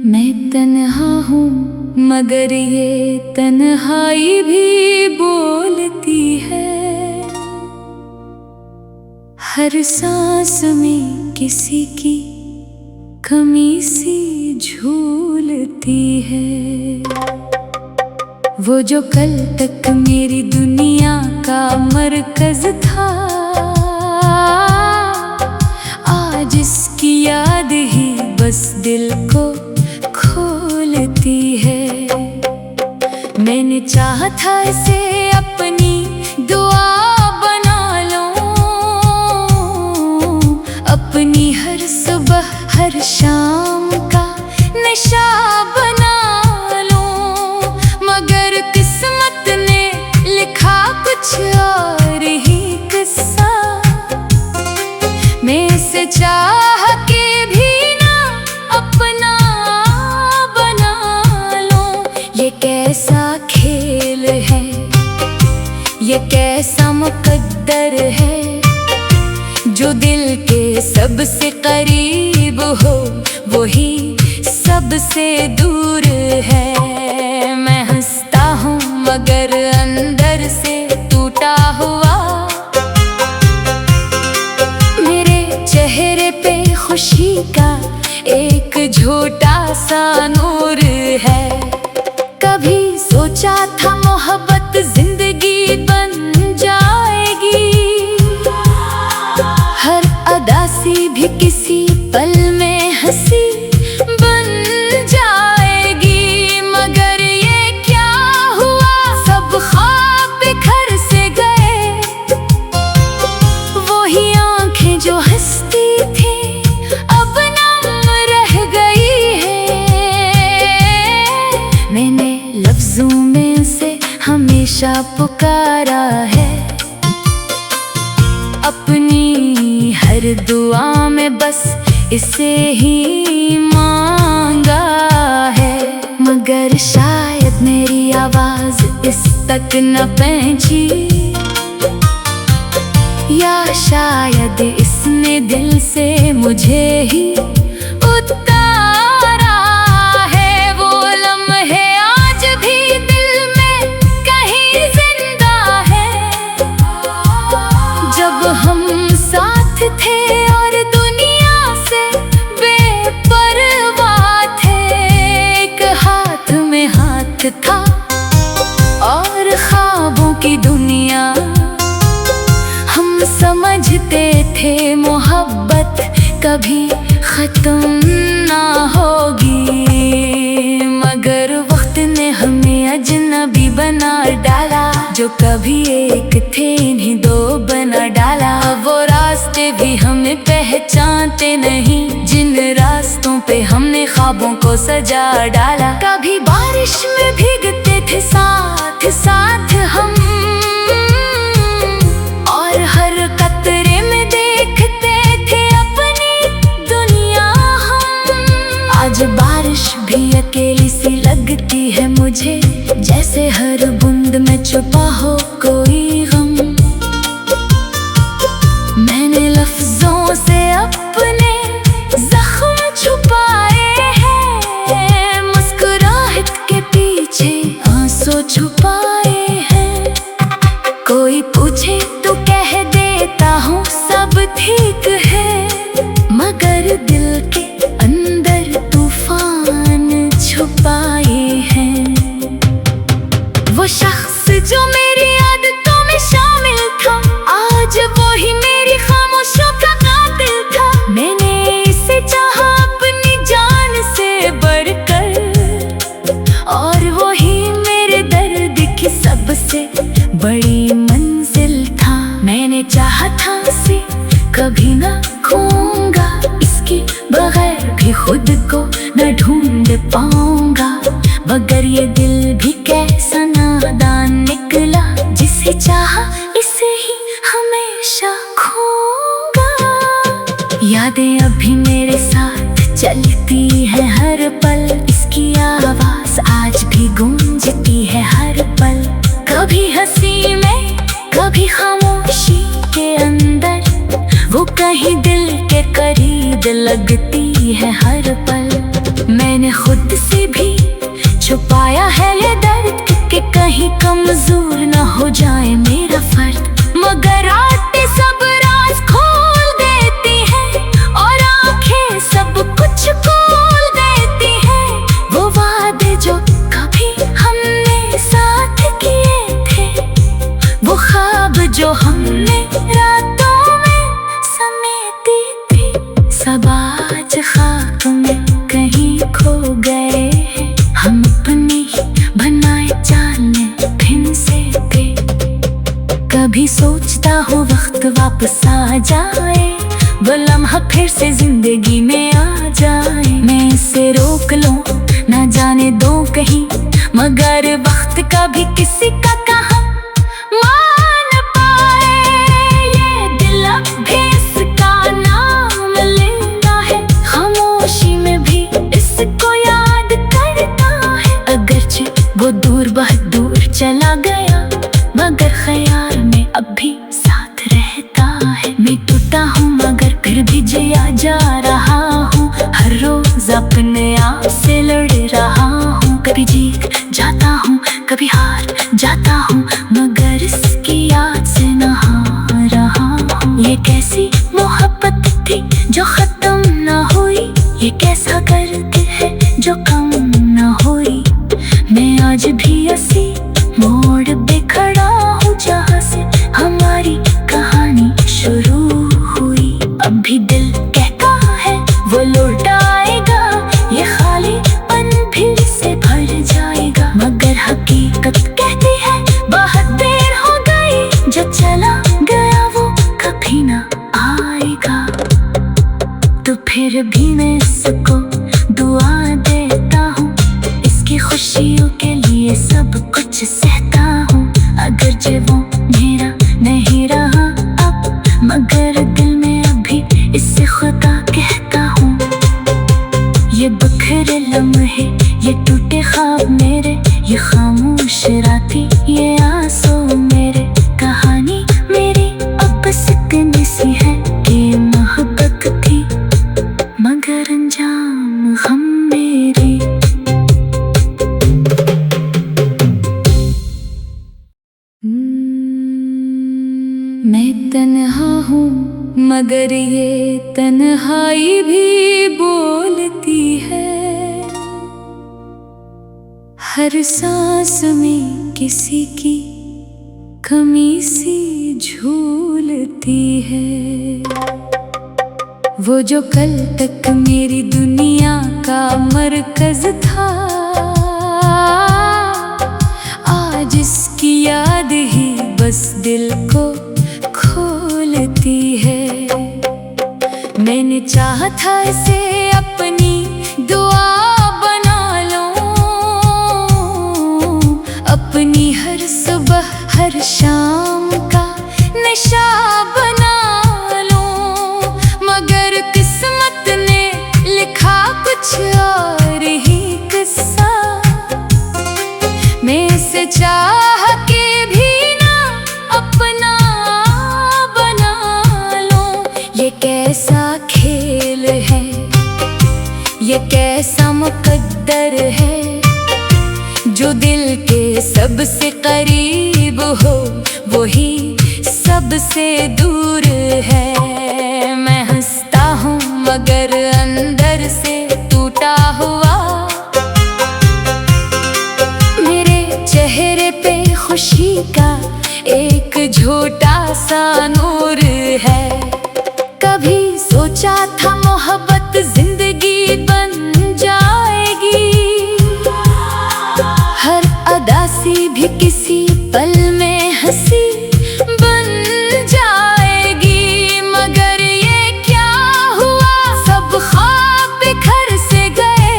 मैं तन्हा हूँ मगर ये तन्हाई भी बोलती है। हर सांस में किसी की कमी सी झूलती है। वो जो कल तक मेरी दुनिया का मरकज था, आज इसकी याद ही बस दिल को खोलती है। मैंने चाहा था इसे अपनी दुआ बना लूं, अपनी हर सुबह हर शाम का नशा बना लूं, मगर किस्मत ने लिखा कुछ और ही किस्सा। मैं इसे चाह के भी ना अपना बना लूं। ये कैसा खेल है, ये कैसा मुकद्दर है, जो दिल के सबसे करीब हो वही सबसे दूर है। मैं हंसता हूँ मगर अंदर से टूटा हुआ, चेहरे पे खुशी का एक झूठा सा नूर है। कभी सोचा था मोहब्बत जिंदगी बन जाएगी, हर अदासी भी किसी पल में हंसी बन जाएगी, मगर ये क्या हुआ, सब ख्वाब बिखर से गए। वही आंखें जो हंसती थी अब नम रह गई है। मैंने लफ्जों में उसे हमेशा पुकारा है, अपनी हर दुआ में बस इसे ही मांगा है। मगर शायद मेरी आवाज इस तक न पहुंची, या शायद इसने दिल से मुझे ही उतारा है। वो लम्हे आज भी दिल में कहीं जिंदा है, जब हम साथ थे और दुनिया से बेपरवाह थे। एक हाथ में हाथ था और ख्वाबों की दुनिया, हम समझते थे मोहब्बत कभी खत्म ना होगी, मगर वक्त ने हमें अजनबी बना डाला। जो कभी एक थे इन्हीं दो बना डाला। वो रास्ते भी हमें पहचानते नहीं, जिन रास्तों पे हमने ख्वाबों को सजा डाला। कभी बारिश में भीगते थे साथ साथ हम, और हर कतरे में देखते थे अपनी दुनिया हम। आज बारिश भी अकेली सी लगती है मुझे, जैसे हर बूंद में छुपा हो कोई गम। मैंने लफ्जों से अपने जख्म छुपाए हैं, मुस्कुराहट के पीछे आंसू छुपाए हैं। कोई पूछे तो कह देता हूँ सब ठीक है, मगर दिल के अंदर तूफान छुपाए हैं। वो शख्स जो मेरी आदतों में शामिल था, आज वो ही मेरी खामोशियों का कातिल था। मैंने इसे चाहा अपनी जान से बढ़कर, और वो ही मेरे दर्द की सबसे बड़ी मंजिल था। मैंने चाहा था इसे कभी ना खोऊंगा, इसके बगैर भी खुद को न ढूंढ पाऊंगा। मगर ये दिल भी कैसा नादान निकला, जिसे चाहा इसे ही हमेशा खोऊंगा। यादें अभी मेरे साथ चलती है हर पल, इसकी आवाज आज भी गूंजती है हर पल। कभी हंसी में कभी खामोशी के अंदर, वो कहीं दिल के करीब लगती रहती है हर पल। मैंने खुद से भी छुपाया है ये दर्द कि कहीं कमजोर न हो जाए मेरा फर्द। मगर आते सब राज खोल देती है और आंखें सब कुछ खोल देती है। वो वादे जो कभी हमने साथ किए थे, वो ख्वाब जो हमने रातों में समेटी थी, सब आज खाक में कहीं खो गए हैं। हम अपनी बनाए जाने फिर से थे। कभी सोचता हूँ वक्त वापस आ जाए, वो लम्हा फिर से जिंदगी में आ जाए। मैं इसे रोक लूं ना जाने दो कहीं, मगर वक्त का भी किसी का कहा मान पाए। ये दिल अब भी इसका नाम लेता है, खामोशी में भी इसको याद करता है। अगरचे वो दूर बहुत दूर चला गया, मगर ख्याल में अब भी साथ रहता है। मैं टूटा हूँ मगर फिर भी जिया जा रहा हूँ, हर रोज अपने आप से लड़ रहा हूँ। कभी जीत जाता हूँ कभी हार जाता हूँ, मगर इसकी याद से नहा रहा हूँ। ये कैसी मोहब्बत थी जो खत्म न हुई, ये कैसा दर्द है जो कम न हुई। मैं आज भी ऐसी मोड़ पे खड़ा हूँ जहाँ से हमारी कहानी शुरू हुई। अब भी दिल कहता है वो लौट आएगा, ये खालीपन फिर से भर जाएगा। मगर हकीकत कहती है बहुत देर हो गई, जो चला गया वो कभी ना आएगा। तो फिर भी मैं इसको दुआ देता हूँ, इसकी खुशियों के लिए सब कुछ सहता हूँ। अगर जे वो मेरा नहीं रहा अब, मगर दिल में अभी इससे खुदा कहता हूँ। ये बिखरे लम्हे, ये टूटे ख्वाब मेरे, ये खामोश रातें, ये आंसू मेरे। कहानी मेरी अब बस इतनी सी है कि मोहब्बत थी मगर अंजाम हम मेरे। मैं तन्हा हूँ मगर ये तन्हाई भी बोलती है। हर सांस में किसी की कमी सी झूलती है। वो जो कल तक मेरी दुनिया का मरकज था, आज इसकी याद ही बस दिल को खोलती है। मैंने चाहा था इसे अपनी दुआ बना लूं, अपनी हर सुबह हर शाम का नशा बना लूं। मगर किस्मत ने लिखा कुछ और ही किस्सा, मैं इसे चाह के भी ना अपना बना लूं। ये कैसा खेल है, ये कैसा मुकद्दर है, जो दिल के सबसे करीब हो वही सबसे दूर है। मैं हंसता हूँ मगर अंदर से टूटा हुआ, मेरे चेहरे पे खुशी का एक झूठा सा नूर है। कभी सोचा था मोहब्बत जिंदगी बन जाएगी, हर अदासी भी किसी पल में हंसी बन जाएगी। मगर ये क्या हुआ, सब ख्वाब बिखर से गए।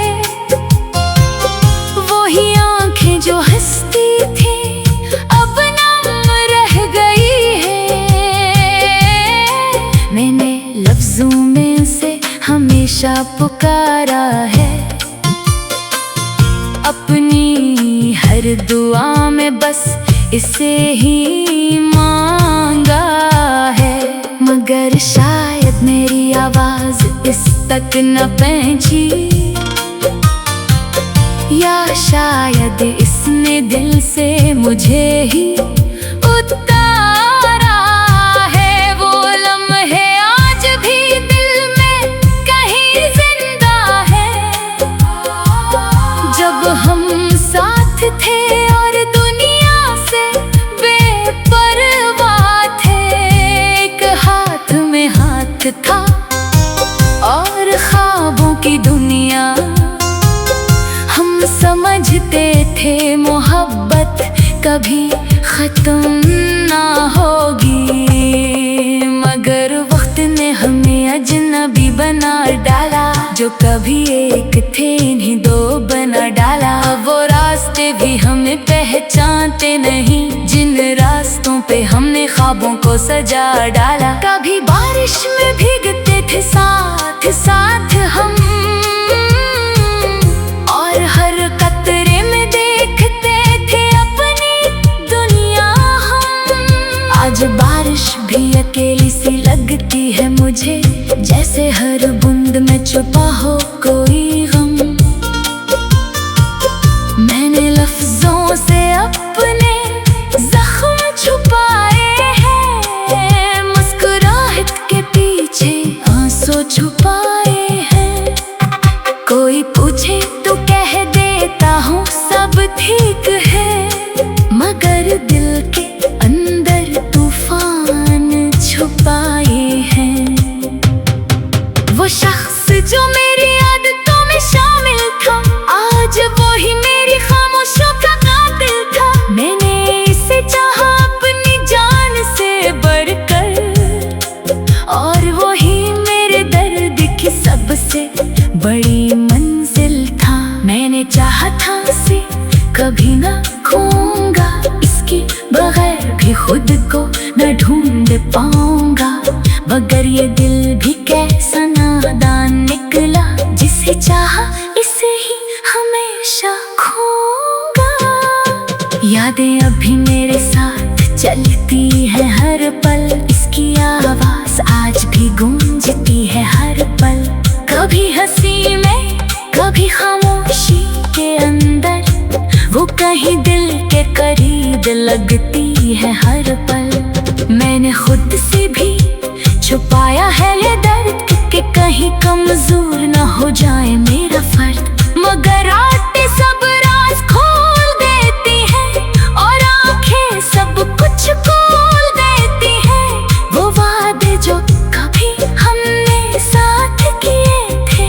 वही आंखें जो हंसती थी अब नम रह गई है। मैंने लफ्जों में उसे हमेशा पुकारा है, अपनी हर दुआ में बस इसे ही मांगा है। मगर शायद मेरी आवाज इस तक न पहुंची, या शायद इसने दिल से मुझे ही उतारा है। वो लम्हे आज भी दिल में कहीं जिंदा है, जब हम साथ थे और दुनिया से बेपरवाह थे। एक हाथ में हाथ था और ख्वाबों की दुनिया, हम समझते थे मोहब्बत कभी खत्म ना होगी। मगर वक्त ने हमें अजनबी बना डाला, जो कभी एक थे इन्हीं दो बना डाला। वो रास्ते भी हमें पहचानते नहीं, जिन रास्तों पे हमने ख्वाबों को सजा डाला। कभी बारिश में भीगते थे साथ साथ हम, और हर कतरे में देखते थे अपनी दुनिया हम। आज बारिश भी अकेली सी लगती है मुझे, जैसे हर बूंद में छुपा हो कोई गम। मैंने लफ्जों से अपने जख्म छुपाए हैं, मुस्कुराहट के पीछे आंसू छुपाए हैं। कोई पूछे तो कह देता हूँ सब ठीक है, मगर दिल के अंदर तूफान छुपाए हैं। वो शख्स जो मेरी आदतों में शामिल था, आज वो ही मेरी खामोशियों का कातिल था। मैंने इसे चाहा अपनी जान से बढ़कर, और वो ही मेरे दर्द की सबसे बड़ी मंजिल था। मैंने चाहा था इसे कभी ना खोऊंगा, इसके बगैर भी खुद को न ढूंढ पाऊंगा। मगर ये दिल भी कैसा नादान निकला, जिसे चाहा इसे ही हमेशा खोऊंगा। यादें अभी मेरे साथ चलती है हर पल, इसकी आवाज आज भी गूंजती है हर पल। कभी हंसी में कभी खामोशी के अंदर, वो कहीं दिल के करीब लगती है हर पल। मैंने खुद से भी छुपाया है ये दर्द कि कहीं कमजोर न हो जाए मेरा फर्द। मगर आते सब राज खोल देती है, और आंखें सब कुछ खोल देती है। वो वादे जो कभी हमने साथ किए थे,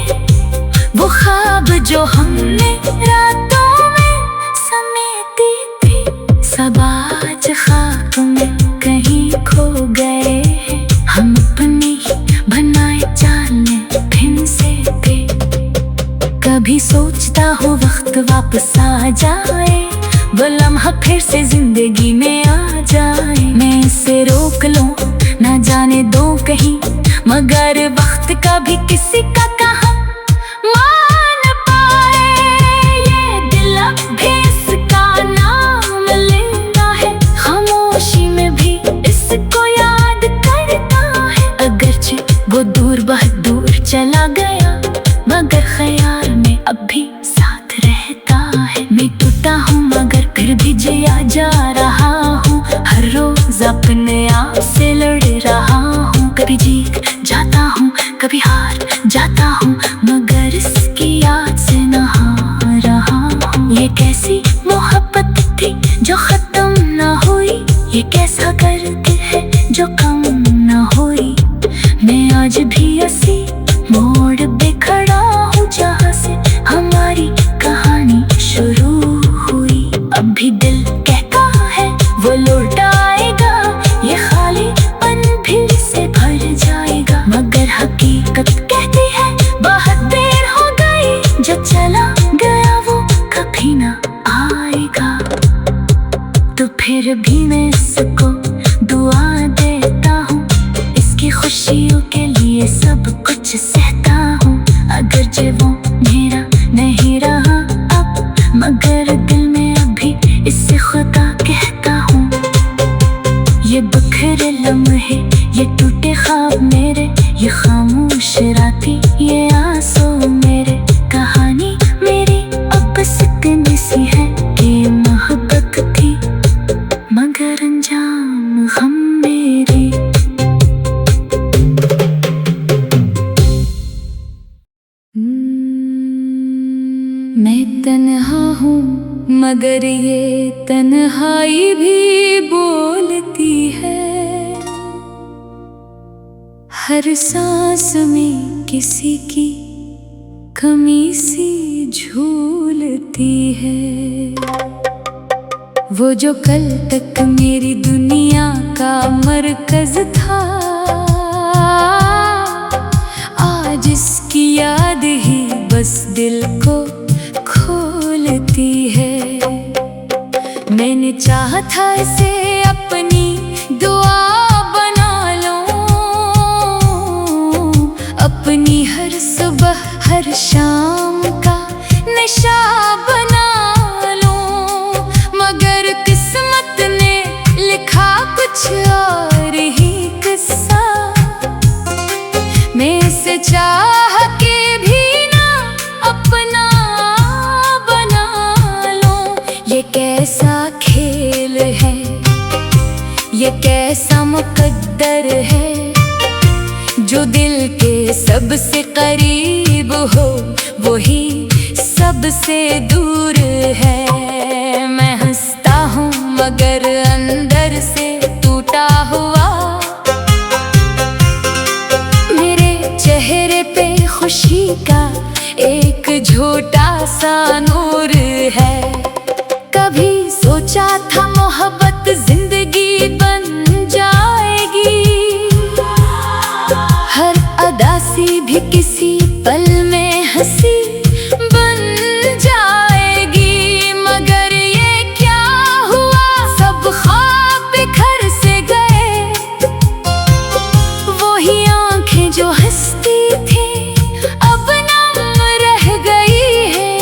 वो ख्वाब जो हमने रातों में समेटी थी, सब आज खाक में कहीं खो गए हैं। हम अपने बनाए जाने फिर से थे। कभी सोचता हूँ वक्त वापस आ जाए, वो लम्हा फिर से जिंदगी में आ जाए। मैं इसे रोक लूं ना जाने दो कहीं, मगर वक्त का भी किसी का कहा मान पाए। ये दिल अब भी इसका नाम लेता है, खामोशी में भी इसको याद करता है। अगरचे वो दूर बहुत दूर चला गया, मगर ख्याल में अब भी साथ रहता है। मैं टूटा हूँ मगर फिर भी जिया जा रहा हूँ, हर रोज अपने आप से लड़ रहा हूँ। कभी जीत जाता हूँ कभी हार जाता हूँ, मगर इसकी याद से नहा रहा हूँ। ये कैसी मोहब्बत थी जो खत्म न हुई, ये कैसा करके है जो कम न हुई। मैं आज भी ऐसी मोड़ पे खड़ा हूँ जहाँ से हमारी कहानी शुरू हुई। अब भी दिल कहता है वो लौट आएगा, ये खालीपन फिर से भर जाएगा। मगर हकीकत कहती है बहुत देर हो गई, जो चला गया वो कभी ना आएगा। तो फिर भी मैं इसको दुआ देता हूँ, इसकी खुशियों के लिए सब कुछ सहता हूँ। अगर मैं तन्हा हूँ मगर ये तन्हाई भी बोलती है। हर सांस में किसी की कमी सी झूलती है। वो जो कल तक मेरी दुनिया का मरकज था, आज इसकी याद ही बस दिल को खोलती है। मैंने चाहा था इसे अपनी दुआ बना लूं, अपनी हर सुबह हर शाम का नशा बना लूं, मगर किस्मत ने लिखा कुछ और ही किस्सा। मैं इसे चाह के भी ना अपना बना लूं। ये कैसा खेल है, ये कैसा मुकद्दर है, जो दिल के सबसे करीब हो वही सबसे दूर है। मैं हंसता हूँ मगर अंदर से टूटा हुआ, मेरे चेहरे पे खुशी का एक झूठा सा नूर है। कभी सोचा था मोहब्बत जिंदगी बन जाएगी, हर अदासी भी किसी पल में हंसी बन जाएगी, मगर ये क्या हुआ, सब ख्वाब बिखर से गए। वही आंखें जो हंसती थी अब नम रह गई है।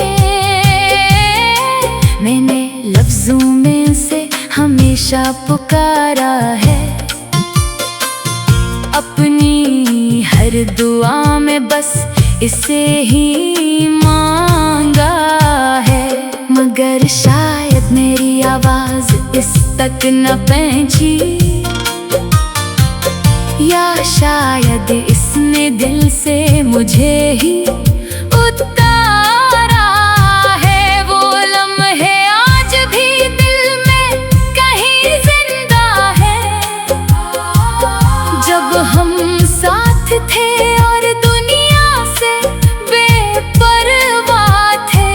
मैंने लफ्जों में उसे हमेशा पुकारा है, अपनी हर दुआ में बस इसे ही मांगा है। मगर शायद मेरी आवाज इस तक न पहुंची, या शायद इसने दिल से मुझे ही उतारा है। वो लम्हे आज भी दिल में कहीं जिंदा है, जब हम साथ थे और दुनिया से बेपरवाह थे।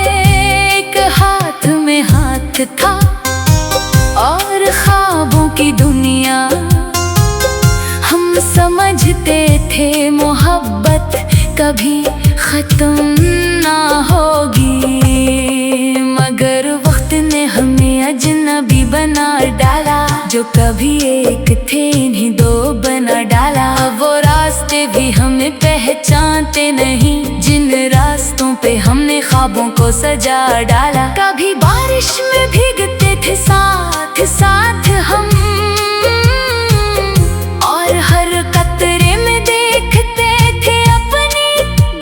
एक हाथ में हाथ था और ख्वाबों की दुनिया, हम समझते थे मोहब्बत कभी खत्म ना होगी, मगर वक्त ने हमें अजनबी बना डाला। जो कभी एक थे इन्हीं दो बना डाला। वो रास्ते भी हमें पहचानते नहीं, जिन रास्तों पे हमने ख्वाबों को सजा डाला। कभी बारिश में भीगते थे साथ साथ हम, और हर कतरे में देखते थे अपनी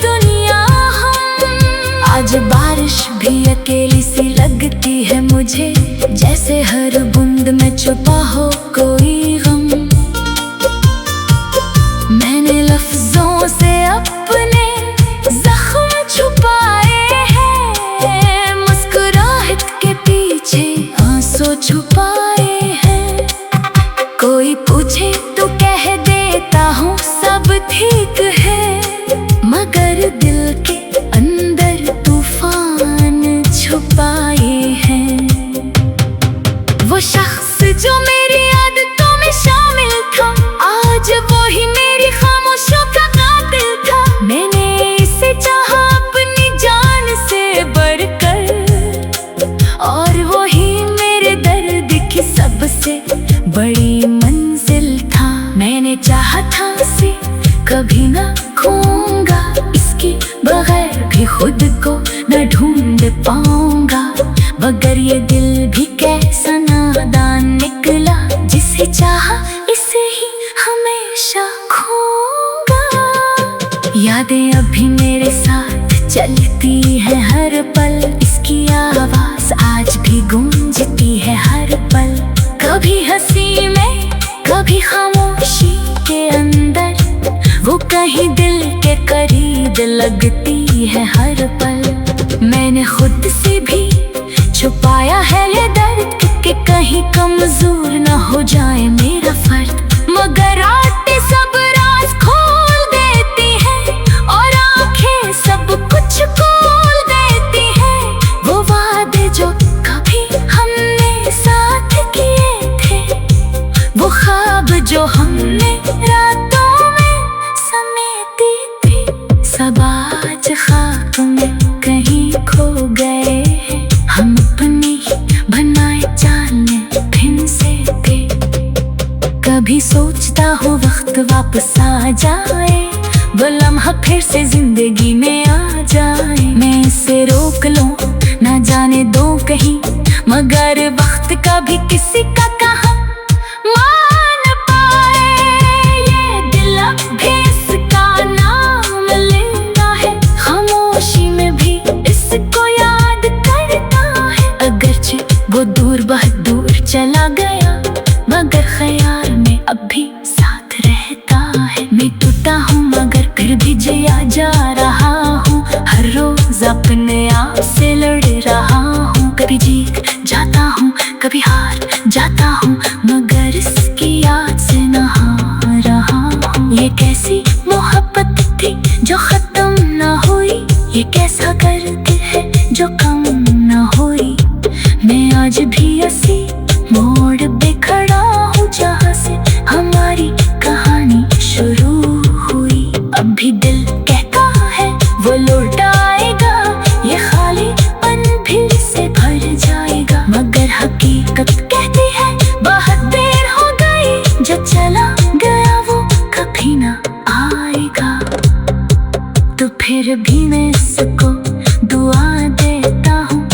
दुनिया हम। आज बारिश भी अकेली सी लगती है मुझे, जैसे हर बूंद में छुपा हो कोई गम। मैंने लफ्जों से अपने जख्म छुपाए हैं, मुस्कुराहट के पीछे आंसू छुपाए हैं। कोई पूछे तो कह देता हूँ सब ठीक है, मगर दिल के अंदर तूफान छुपाए हैं। वो शख्स जो मेरी आदतों में शामिल था, आज वो ही मेरी खामोशियों का कातिल था। मैंने इसे चाहा अपनी जान से बढ़कर, और वो ही मेरे दर्द की सबसे बड़ी मंजिल था। मैंने चाहा था इसे कभी ना खोऊंगा, इसके बगैर भी खुद को न ढूंढ पाऊंगा। मगर ये दिल भी कैसा नादान निकला, जिसे चाहा इसे ही हमेशा खोऊंगा। यादें अभी मेरे साथ चलती है हर पल, इसकी आवाज आज भी गूंजती है हर पल। कभी हंसी में कभी खामोशी के अंदर, वो कहीं दिल के करीब लगती है हर पल। मैंने खुद से भी छुपाया है ये दर्द कि कहीं कमजोर न हो जाए मेरा फर्द। मगर आते सब राज खोल देती है और आंखें सब कुछ खोल देती है। वो वादे जो कभी हमने साथ किए थे, वो ख्वाब जो हमने रातों में समेटी थी, सब आज खाक में कहीं खो गए हैं। हम अपनी बनाए जाने फिर से थे। कभी सोचता हूँ वक्त वापस आ जाए, वो लम्हा फिर से जिंदगी में आ जाए। मैं इसे रोक लूं ना जाने दो कहीं, मगर वक्त का भी किसी का कहा मान पाए। ये दिल अब भी इसका नाम लेता है, खामोशी में भी इसको याद करता है। अगरचे वो दूर बहुत दूर चला गया, मगर ख्याल में अब भी साथ रहता है। मैं टूटा हूँ मगर फिर भी जिया जा रहा हूँ, हर रोज अपने आप से लड़ रहा हूँ। कभी जीत जाता हूँ कभी हार जाता हूँ, मगर इसकी याद से नहा रहा हूँ। ये कैसी मोहब्बत थी जो खत्म न हुई, ये कैसा दर्द है जो कम न हुई। मैं आज भी ऐसी मोड़ पे खड़ा हूँ जहाँ से हमारी कहानी शुरू हुई। अब भी दिल कहता है वो लौट आएगा, ये खालीपन फिर से भर जाएगा। मगर हकीकत कहती है बहुत देर हो गई, जो चला गया वो कभी ना आएगा। तो फिर भी मैं इसको दुआ देता हूँ,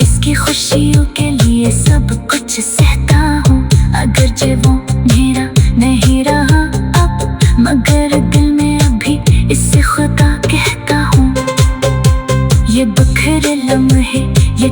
इसकी खुशियों के लिए सब कुछ सहता हूँ। अगर जे वो मेरा नहीं रहा अब, मगर दिल में अभी इससे खुदा कहता हूँ। ये बखरे लम्हे ये